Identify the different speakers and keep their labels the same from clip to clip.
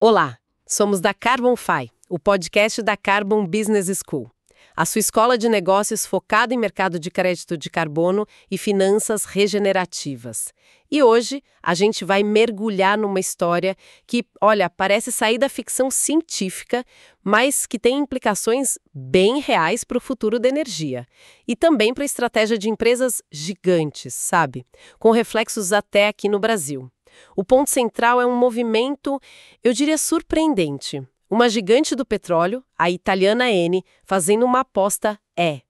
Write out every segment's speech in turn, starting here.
Speaker 1: Olá, somos da CarbonFi, o podcast da Carbon Business School, a sua escola de negócios focada em mercado de crédito de carbono e finanças regenerativas. E hoje a gente vai mergulhar numa história que, olha, parece sair da ficção científica, mas que tem implicações bem reais para o futuro da energia. E também para a estratégia de empresas gigantes, sabe? Com reflexos até aqui no Brasil. O ponto central é um movimento, eu diria, surpreendente. Uma gigante do petróleo, a italiana Eni, fazendo uma aposta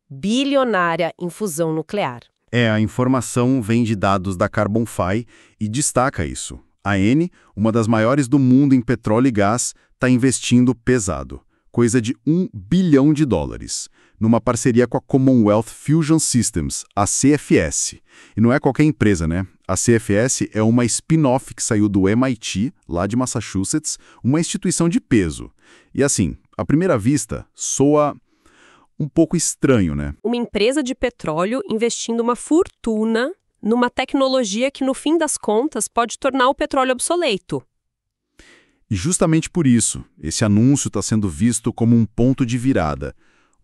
Speaker 1: bilionária em fusão nuclear.
Speaker 2: A informação vem de dados da CarbonFi e destaca isso. A Eni, uma das maiores do mundo em petróleo e gás, está investindo pesado, coisa de US$ 1 bilhão, numa parceria com a Commonwealth Fusion Systems, a CFS. E não é qualquer empresa, né? A CFS é uma spin-off que saiu do MIT, lá de Massachusetts, uma instituição de peso. E assim, à primeira vista, soa um pouco estranho, né?
Speaker 1: Uma empresa de petróleo investindo uma fortuna numa tecnologia que, no fim das contas, pode tornar o petróleo obsoleto.
Speaker 2: E justamente por isso, esse anúncio está sendo visto como um ponto de virada,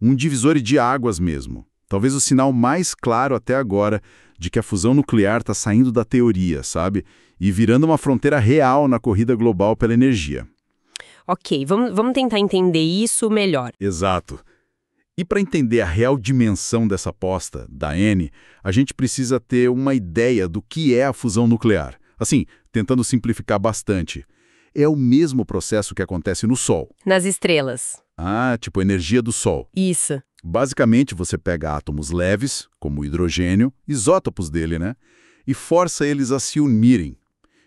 Speaker 2: um divisor de águas mesmo. Talvez o sinal mais claro até agora de que a fusão nuclear está saindo da teoria, sabe? E virando uma fronteira real na corrida global pela energia.
Speaker 1: Ok, vamos tentar entender isso melhor.
Speaker 2: Exato. E para entender a real dimensão dessa aposta da Eni, a gente precisa ter uma ideia do que é a fusão nuclear. Assim, tentando simplificar bastante. É o mesmo processo que acontece no Sol.
Speaker 1: Nas estrelas.
Speaker 2: Tipo energia do Sol.
Speaker 1: Isso.
Speaker 2: Basicamente, você pega átomos leves, como o hidrogênio, isótopos dele, né? E força eles a se unirem.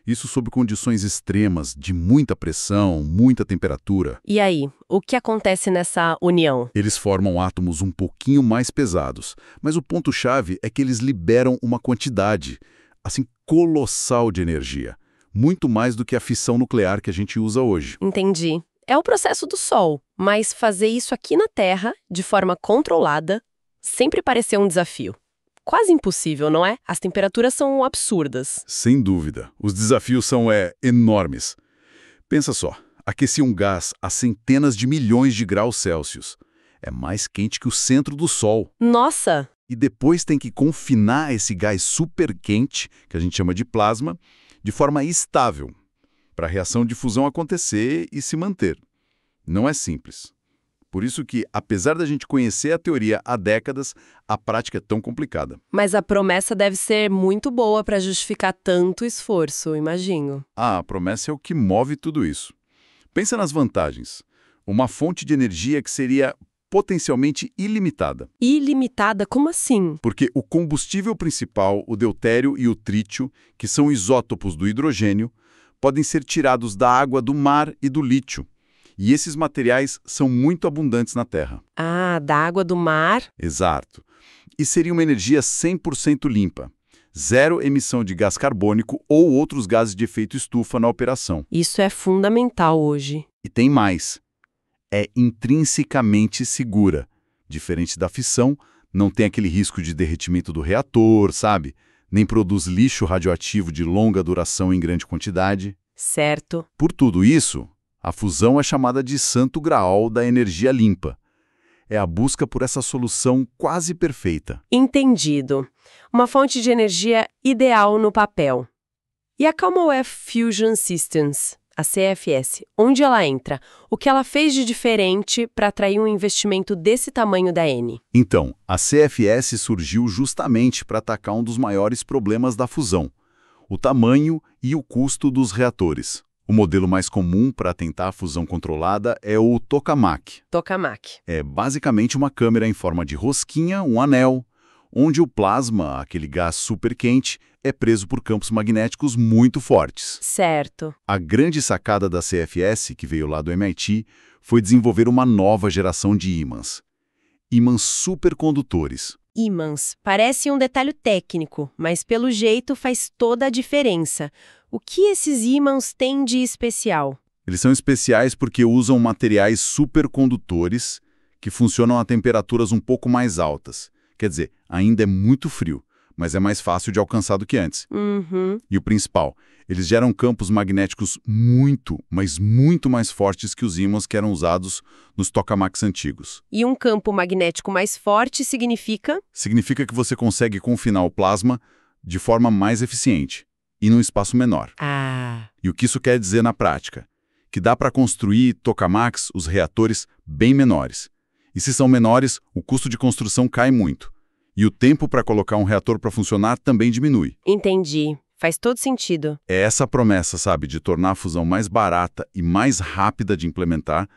Speaker 2: Isso sob condições extremas, de muita pressão, muita temperatura.
Speaker 1: E aí, o que acontece nessa união?
Speaker 2: Eles formam átomos um pouquinho mais pesados, mas o ponto-chave é que eles liberam uma quantidade, assim, colossal de energia. Muito mais do que a fissão nuclear que a gente usa hoje.
Speaker 1: Entendi. É o processo do Sol, mas fazer isso aqui na Terra, de forma controlada, sempre pareceu um desafio. Quase impossível, não é? As temperaturas são absurdas.
Speaker 2: Sem dúvida. Os desafios são enormes. Pensa só, aquecer um gás a centenas de milhões de graus Celsius. É mais quente que o centro do Sol.
Speaker 1: Nossa!
Speaker 2: E depois tem que confinar esse gás super quente, que a gente chama de plasma, de forma estável, para a reação de fusão acontecer e se manter. Não é simples. Por isso que, apesar da gente conhecer a teoria há décadas, a prática é tão complicada.
Speaker 1: Mas a promessa deve ser muito boa para justificar tanto esforço, imagino.
Speaker 2: A promessa é o que move tudo isso. Pensa nas vantagens. Uma fonte de energia que seria potencialmente ilimitada.
Speaker 1: Ilimitada? Como assim?
Speaker 2: Porque o combustível principal, o deutério e o trítio, que são isótopos do hidrogênio, podem ser tirados da água do mar e do lítio. E esses materiais são muito abundantes na Terra.
Speaker 1: Da água do mar?
Speaker 2: Exato. E seria uma energia 100% limpa. Zero emissão de gás carbônico ou outros gases de efeito estufa na operação.
Speaker 1: Isso é fundamental hoje.
Speaker 2: E tem mais. É intrinsecamente segura. Diferente da fissão, não tem aquele risco de derretimento do reator, sabe? Nem produz lixo radioativo de longa duração em grande quantidade.
Speaker 1: Certo.
Speaker 2: Por tudo isso, a fusão é chamada de santo graal da energia limpa. É a busca por essa solução quase perfeita.
Speaker 1: Entendido. Uma fonte de energia ideal no papel. E a Commonwealth Fusion Systems, a CFS, onde ela entra? O que ela fez de diferente para atrair um investimento desse tamanho da Eni?
Speaker 2: Então, a CFS surgiu justamente para atacar um dos maiores problemas da fusão: o tamanho e o custo dos reatores. O modelo mais comum para tentar a fusão controlada é o tokamak.
Speaker 1: Tokamak.
Speaker 2: É basicamente uma câmera em forma de rosquinha, um anel, onde o plasma, aquele gás super quente, é preso por campos magnéticos muito fortes.
Speaker 1: Certo.
Speaker 2: A grande sacada da CFS, que veio lá do MIT, foi desenvolver uma nova geração de ímãs. Ímãs supercondutores.
Speaker 1: Ímãs. Parece um detalhe técnico, mas pelo jeito faz toda a diferença. O que esses ímãs têm de especial?
Speaker 2: Eles são especiais porque usam materiais supercondutores que funcionam a temperaturas um pouco mais altas. Quer dizer, ainda é muito frio, mas é mais fácil de alcançar do que antes.
Speaker 1: Uhum.
Speaker 2: E o principal, eles geram campos magnéticos muito, mas muito mais fortes que os ímãs que eram usados nos tokamaks antigos.
Speaker 1: E um campo magnético mais forte significa?
Speaker 2: Significa que você consegue confinar o plasma de forma mais eficiente e num espaço menor.
Speaker 1: Ah,
Speaker 2: E o que isso quer dizer na prática? Que dá para construir tokamaks, os reatores, bem menores. E se são menores, o custo de construção cai muito. E o tempo para colocar um reator para funcionar também diminui.
Speaker 1: entendi. Faz todo sentido.
Speaker 2: É essa promessa, sabe, de tornar a fusão mais barata e mais rápida de implementar,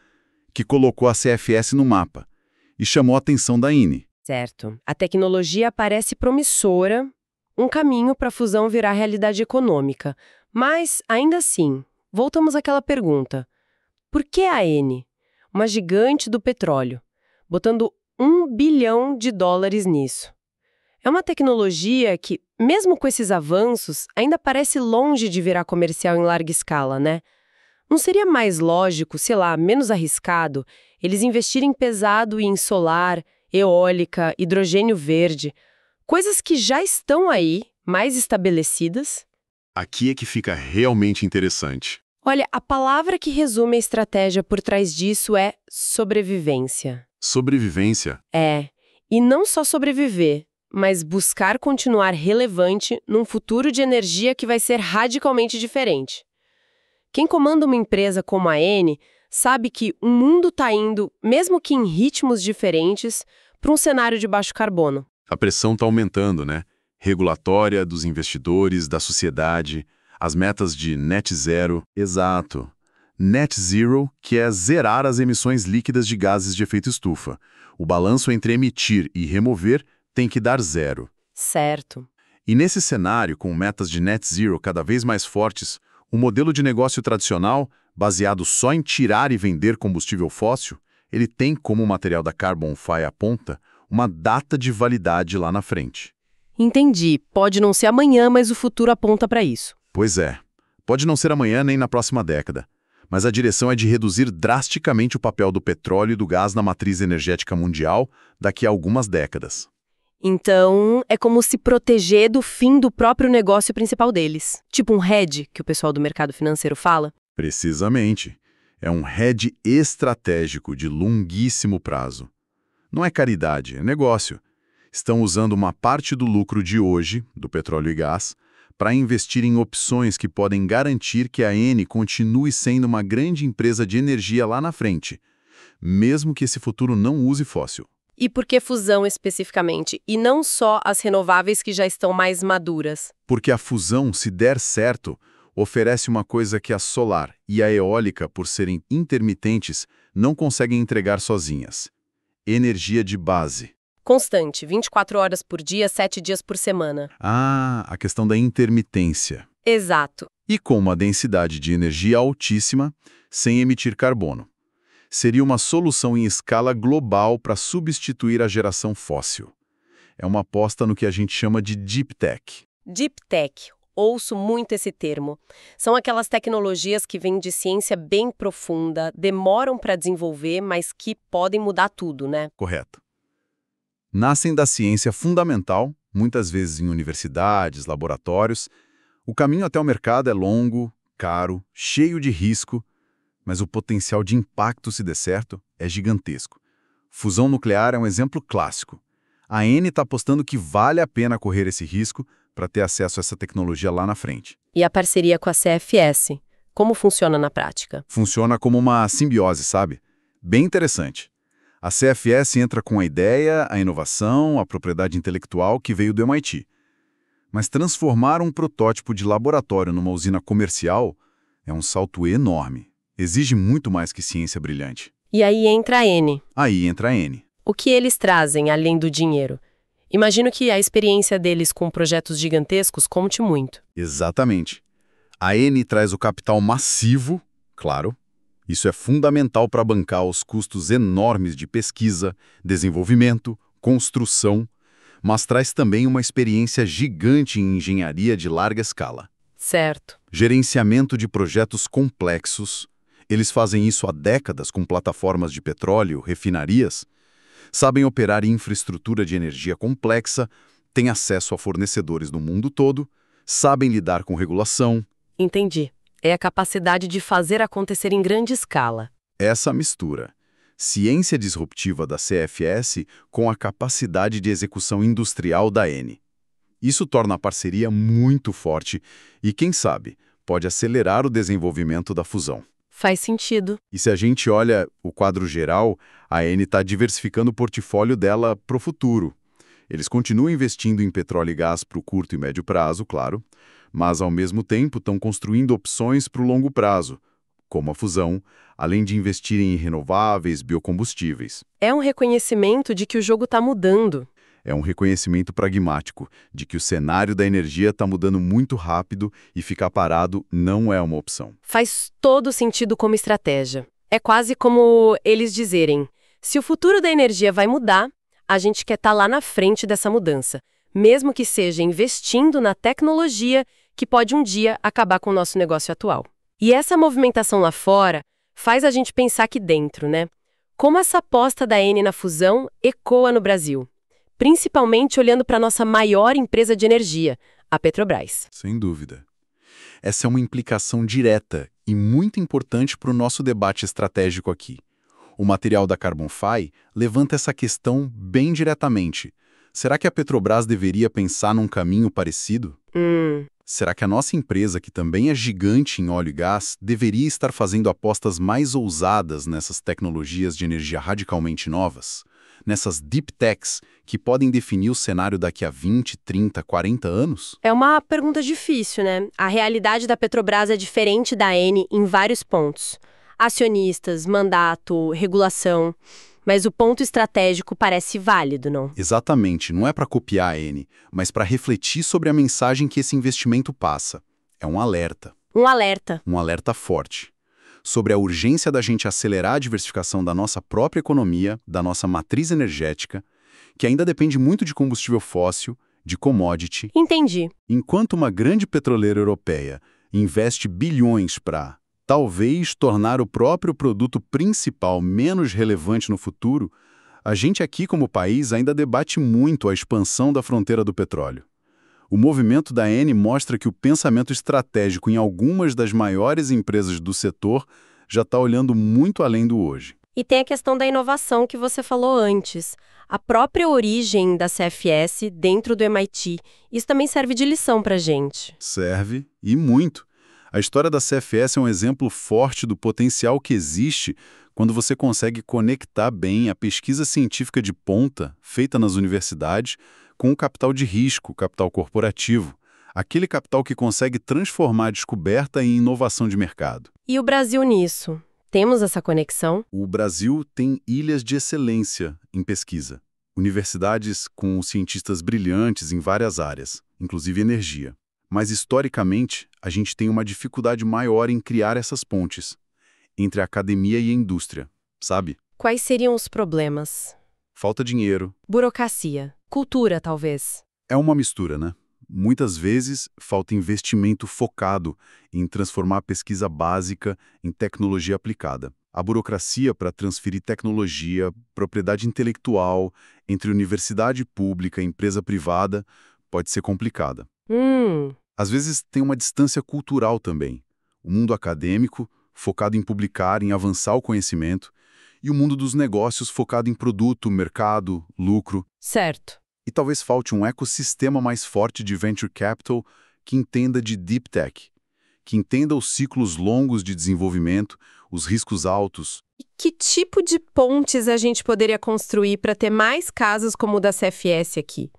Speaker 2: que colocou a CFS no mapa e chamou a atenção da INE.
Speaker 1: Certo. A tecnologia parece promissora, um caminho para a fusão virar realidade econômica. Mas, ainda assim, voltamos àquela pergunta. Por que a Eni, uma gigante do petróleo, botando $1 bilhão nisso? É uma tecnologia que, mesmo com esses avanços, ainda parece longe de virar comercial em larga escala, né? Não seria mais lógico, sei lá, menos arriscado, eles investirem pesado em solar, eólica, hidrogênio verde, coisas que já estão aí, mais estabelecidas?
Speaker 2: Aqui é que fica realmente interessante.
Speaker 1: Olha, a palavra que resume a estratégia por trás disso é sobrevivência.
Speaker 2: Sobrevivência.
Speaker 1: É, e não só sobreviver, mas buscar continuar relevante num futuro de energia que vai ser radicalmente diferente. Quem comanda uma empresa como a Eni sabe que o mundo está indo, mesmo que em ritmos diferentes, para um cenário de baixo carbono.
Speaker 2: A pressão está aumentando, né? Regulatória, dos investidores, da sociedade, as metas de net zero. Exato. Net zero, que é zerar as emissões líquidas de gases de efeito estufa. O balanço entre emitir e remover tem que dar zero.
Speaker 1: Certo.
Speaker 2: E nesse cenário, com metas de net zero cada vez mais fortes, o modelo de negócio tradicional, baseado só em tirar e vender combustível fóssil, ele tem, como o material da CarbonFi aponta, uma data de validade lá na frente.
Speaker 1: Entendi. Pode não ser amanhã, mas o futuro aponta para isso.
Speaker 2: Pois é. Pode não ser amanhã nem na próxima década, mas a direção é de reduzir drasticamente o papel do petróleo e do gás na matriz energética mundial daqui a algumas décadas.
Speaker 1: Então, é como se proteger do fim do próprio negócio principal deles. Tipo um hedge, que o pessoal do mercado financeiro fala.
Speaker 2: Precisamente. É um hedge estratégico de longuíssimo prazo. Não é caridade, é negócio. Estão usando uma parte do lucro de hoje, do petróleo e gás, para investir em opções que podem garantir que a Eni continue sendo uma grande empresa de energia lá na frente, mesmo que esse futuro não use fóssil.
Speaker 1: E por que fusão especificamente? E não só as renováveis que já estão mais maduras?
Speaker 2: Porque a fusão, se der certo, oferece uma coisa que a solar e a eólica, por serem intermitentes, não conseguem entregar sozinhas: energia de base.
Speaker 1: Constante, 24 horas por dia, 7 dias por semana.
Speaker 2: Ah, a questão da intermitência.
Speaker 1: Exato.
Speaker 2: E com uma densidade de energia altíssima, sem emitir carbono. Seria uma solução em escala global para substituir a geração fóssil. É uma aposta no que a gente chama de Deep Tech.
Speaker 1: Deep Tech. Ouço muito esse termo. São aquelas tecnologias que vêm de ciência bem profunda, demoram para desenvolver, mas que podem mudar tudo, né?
Speaker 2: Correto. Nascem da ciência fundamental, muitas vezes em universidades, laboratórios. O caminho até o mercado é longo, caro, cheio de risco, mas o potencial de impacto, se der certo, é gigantesco. Fusão nuclear é um exemplo clássico. A Eni está apostando que vale a pena correr esse risco para ter acesso a essa tecnologia lá na frente.
Speaker 1: E a parceria com a CFS? Como funciona na prática?
Speaker 2: Funciona como uma simbiose, sabe? Bem interessante. A CFS entra com a ideia, a inovação, a propriedade intelectual que veio do MIT. Mas transformar um protótipo de laboratório numa usina comercial é um salto enorme. Exige muito mais que ciência brilhante.
Speaker 1: E aí entra a Eni.
Speaker 2: Aí entra a Eni.
Speaker 1: O que eles trazem, além do dinheiro? Imagino que a experiência deles com projetos gigantescos conte muito.
Speaker 2: Exatamente. A Eni traz o capital massivo, claro. Isso é fundamental para bancar os custos enormes de pesquisa, desenvolvimento, construção, mas traz também uma experiência gigante em engenharia de larga escala.
Speaker 1: Certo.
Speaker 2: Gerenciamento de projetos complexos. Eles fazem isso há décadas com plataformas de petróleo, refinarias. Sabem operar infraestrutura de energia complexa, têm acesso a fornecedores do mundo todo, sabem lidar com regulação.
Speaker 1: Entendi. É a capacidade de fazer acontecer em grande escala.
Speaker 2: Essa mistura. Ciência disruptiva da CFS com a capacidade de execução industrial da Eni. Isso torna a parceria muito forte e, quem sabe, pode acelerar o desenvolvimento da fusão.
Speaker 1: Faz sentido.
Speaker 2: E se a gente olha o quadro geral, a Eni está diversificando o portfólio dela para o futuro. Eles continuam investindo em petróleo e gás para o curto e médio prazo, claro, mas ao mesmo tempo estão construindo opções para o longo prazo, como a fusão, além de investir em renováveis, biocombustíveis.
Speaker 1: É um reconhecimento de que o jogo está mudando.
Speaker 2: É um reconhecimento pragmático de que o cenário da energia está mudando muito rápido e ficar parado não é uma opção.
Speaker 1: Faz todo sentido como estratégia. É quase como eles dizerem: se o futuro da energia vai mudar, a gente quer estar lá na frente dessa mudança, mesmo que seja investindo na tecnologia que pode um dia acabar com o nosso negócio atual. E essa movimentação lá fora faz a gente pensar aqui dentro, né? Como essa aposta da Eni na fusão ecoa no Brasil, principalmente olhando para a nossa maior empresa de energia, a Petrobras.
Speaker 2: Sem dúvida. Essa é uma implicação direta e muito importante para o nosso debate estratégico aqui. O material da CarbonFi levanta essa questão bem diretamente. Será que a Petrobras deveria pensar num caminho parecido? Será que a nossa empresa, que também é gigante em óleo e gás, deveria estar fazendo apostas mais ousadas nessas tecnologias de energia radicalmente novas? Nessas deep techs que podem definir o cenário daqui a 20, 30, 40 anos?
Speaker 1: É uma pergunta difícil, né? A realidade da Petrobras é diferente da Eni em vários pontos. Acionistas, mandato, regulação. Mas o ponto estratégico parece válido, não?
Speaker 2: Exatamente, não é para copiar a Eni, mas para refletir sobre a mensagem que esse investimento passa. É um alerta.
Speaker 1: Um alerta.
Speaker 2: Um alerta forte. Sobre a urgência da gente acelerar a diversificação da nossa própria economia, da nossa matriz energética, que ainda depende muito de combustível fóssil, de commodity.
Speaker 1: Entendi.
Speaker 2: Enquanto uma grande petroleira europeia investe bilhões para talvez tornar o próprio produto principal menos relevante no futuro, a gente aqui como país ainda debate muito a expansão da fronteira do petróleo. O movimento da Eni mostra que o pensamento estratégico em algumas das maiores empresas do setor já está olhando muito além do hoje.
Speaker 1: E tem a questão da inovação que você falou antes. A própria origem da CFS dentro do MIT, isso também serve de lição para a gente.
Speaker 2: Serve, e muito. A história da CFS é um exemplo forte do potencial que existe quando você consegue conectar bem a pesquisa científica de ponta, feita nas universidades, com o capital de risco, capital corporativo, aquele capital que consegue transformar a descoberta em inovação de mercado.
Speaker 1: E o Brasil nisso? Temos essa conexão?
Speaker 2: O Brasil tem ilhas de excelência em pesquisa. Universidades com cientistas brilhantes em várias áreas, inclusive energia. Mas, historicamente, a gente tem uma dificuldade maior em criar essas pontes entre a academia e a indústria, sabe?
Speaker 1: Quais seriam os problemas?
Speaker 2: Falta dinheiro.
Speaker 1: Burocracia. Cultura, talvez.
Speaker 2: É uma mistura, né? Muitas vezes, falta investimento focado em transformar a pesquisa básica em tecnologia aplicada. A burocracia para transferir tecnologia, propriedade intelectual entre universidade pública e empresa privada pode ser complicada. Às vezes tem uma distância cultural também. O mundo acadêmico, focado em publicar, em avançar o conhecimento, e o mundo dos negócios focado em produto, mercado, lucro.
Speaker 1: Certo.
Speaker 2: E talvez falte um ecossistema mais forte de venture capital que entenda de deep tech, que entenda os ciclos longos de desenvolvimento, os riscos altos.
Speaker 1: E que tipo de pontes a gente poderia construir para ter mais casos como o da CFS aqui?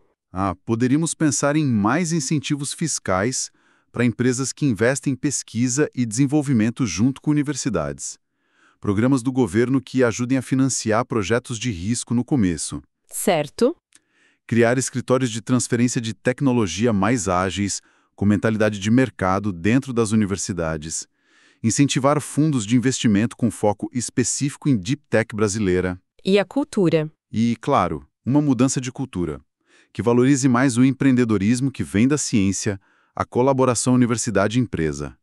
Speaker 2: Poderíamos pensar em mais incentivos fiscais para empresas que investem em pesquisa e desenvolvimento junto com universidades. Programas do governo que ajudem a financiar projetos de risco no começo.
Speaker 1: Certo.
Speaker 2: Criar escritórios de transferência de tecnologia mais ágeis, com mentalidade de mercado dentro das universidades. Incentivar fundos de investimento com foco específico em deep tech brasileira.
Speaker 1: E a cultura.
Speaker 2: E, claro, uma mudança de cultura, que valorize mais o empreendedorismo que vem da ciência, a colaboração universidade-empresa.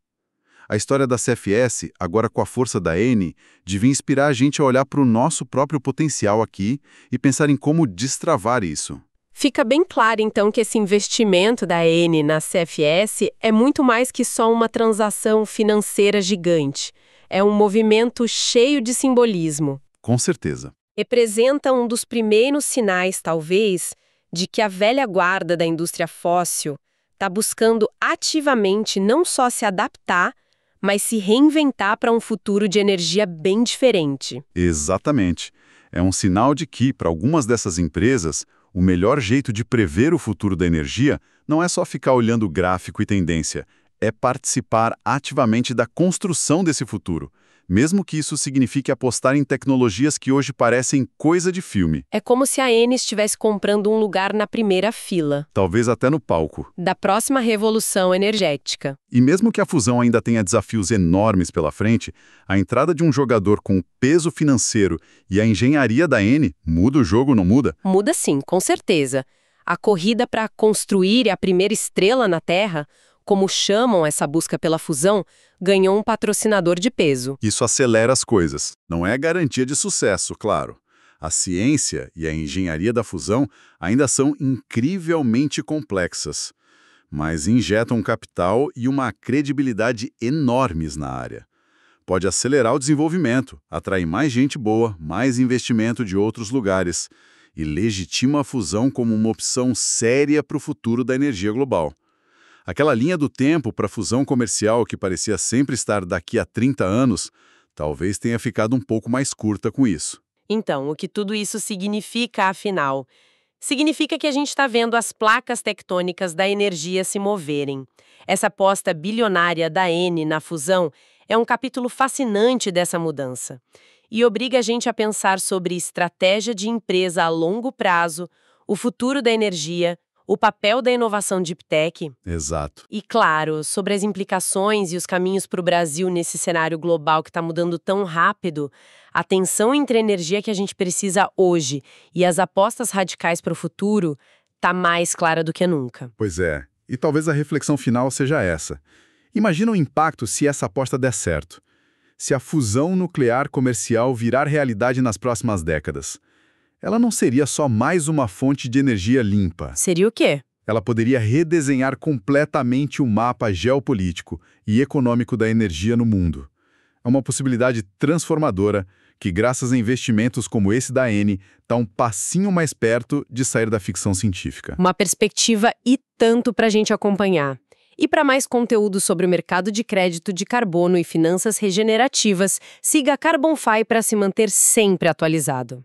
Speaker 2: A história da CFS, agora com a força da Eni, devia inspirar a gente a olhar para o nosso próprio potencial aqui e pensar em como destravar isso.
Speaker 1: Fica bem claro, então, que esse investimento da Eni na CFS é muito mais que só uma transação financeira gigante. É um movimento cheio de simbolismo.
Speaker 2: Com certeza.
Speaker 1: Representa um dos primeiros sinais, talvez, de que a velha guarda da indústria fóssil está buscando ativamente não só se adaptar, mas se reinventar para um futuro de energia bem diferente.
Speaker 2: Exatamente. É um sinal de que, para algumas dessas empresas, o melhor jeito de prever o futuro da energia não é só ficar olhando gráfico e tendência, é participar ativamente da construção desse futuro, mesmo que isso signifique apostar em tecnologias que hoje parecem coisa de filme.
Speaker 1: É como se a Eni estivesse comprando um lugar na primeira fila
Speaker 2: Talvez até no palco.
Speaker 1: da próxima revolução energética.
Speaker 2: E mesmo que a fusão ainda tenha desafios enormes pela frente, a entrada de um jogador com o peso financeiro e a engenharia da Eni muda o jogo, não muda?
Speaker 1: Muda sim, com certeza. A corrida para construir a primeira estrela na Terra, como chamam essa busca pela fusão, ganhou um patrocinador de peso.
Speaker 2: Isso acelera as coisas. Não é garantia de sucesso, claro. A ciência e a engenharia da fusão ainda são incrivelmente complexas, mas injetam capital e uma credibilidade enormes na área. Pode acelerar o desenvolvimento, atrair mais gente boa, mais investimento de outros lugares e legitima a fusão como uma opção séria para o futuro da energia global. Aquela linha do tempo para a fusão comercial que parecia sempre estar daqui a 30 anos, talvez tenha ficado um pouco mais curta com isso.
Speaker 1: Então, o que tudo isso significa, afinal? Significa que a gente está vendo as placas tectônicas da energia se moverem. Essa aposta bilionária da Eni na fusão é um capítulo fascinante dessa mudança e obriga a gente a pensar sobre estratégia de empresa a longo prazo, o futuro da energia, o papel da inovação Deep Tech
Speaker 2: Exato.
Speaker 1: e, claro, sobre as implicações e os caminhos para o Brasil nesse cenário global que está mudando tão rápido, a tensão entre a energia que a gente precisa hoje e as apostas radicais para o futuro está mais clara do que nunca.
Speaker 2: Pois é, e talvez a reflexão final seja essa. Imagina o impacto se essa aposta der certo. Se a fusão nuclear comercial virar realidade nas próximas décadas. Ela não seria só mais uma fonte de energia limpa.
Speaker 1: Seria o quê?
Speaker 2: Ela poderia redesenhar completamente o mapa geopolítico e econômico da energia no mundo. É uma possibilidade transformadora que, graças a investimentos como esse da Eni, está um passinho mais perto de sair da ficção científica.
Speaker 1: Uma perspectiva e tanto para a gente acompanhar. E para mais conteúdo sobre o mercado de crédito de carbono e finanças regenerativas, siga a CarbonFi para se manter sempre atualizado.